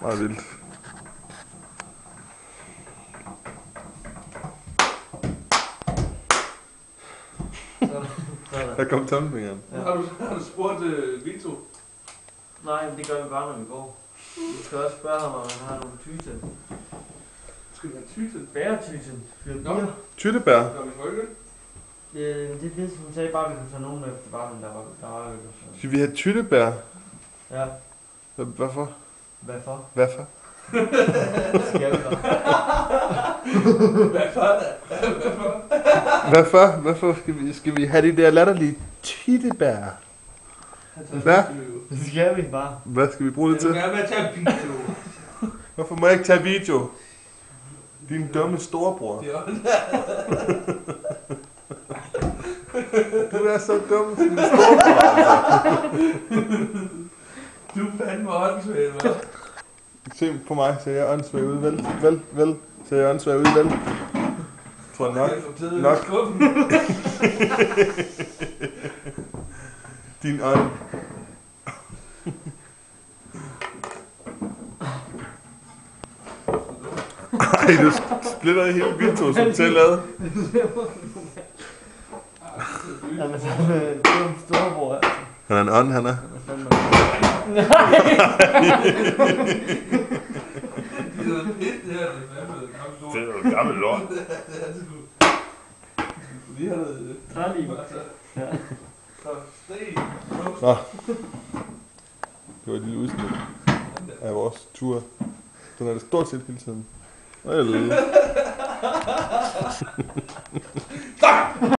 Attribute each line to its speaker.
Speaker 1: Meget vildt. Der kom tommelfingeren.
Speaker 2: Ja. Har du spurgt Vito?
Speaker 3: Nej, men det gør vi bare, når vi går. Vi skal også spørge ham, om han har nogle tyten.
Speaker 2: Skal vi have tyten?
Speaker 3: Bæretyten.
Speaker 2: Nå.
Speaker 1: Tyttebær.
Speaker 2: Gør vi folke?
Speaker 3: Det er hun sagde bare, at vi kunne tage nogen med efter barnen, der var øl og sådan.
Speaker 1: Skal vi have tyttebær?
Speaker 3: Ja,
Speaker 1: Hvorfor?
Speaker 3: hvorfor?
Speaker 1: Hvorfor?
Speaker 3: Skal vi da?
Speaker 1: Hvorfor skal vi have de der latterlige tyttebær? Hvad?
Speaker 3: Det skal vi bare.
Speaker 1: Hvad skal vi bruge det til?
Speaker 2: Jeg vil gerne med at tage video.
Speaker 1: Hvorfor må jeg ikke tage video? Din dumme storebror. Du er så dum som din storebror, altså.
Speaker 2: Du er fandme åndssvagt, hva'?
Speaker 1: Se på mig, ser jeg åndssvagt ud, vel? Ser jeg åndssvagt ud, vel? Tror jeg nok. Din ånd. Ej, du splitter i hele Vito, som til lavet.
Speaker 3: Jamen, så er en storebror, altså.
Speaker 1: Han er en ånd, han er.
Speaker 2: Det er
Speaker 1: noget gammelt lort.
Speaker 2: Vi har noget...
Speaker 3: Træliv. Ja.
Speaker 1: Nå. Det var et lille udsnit af vores tur. Den er det stort set hele tiden. Stop!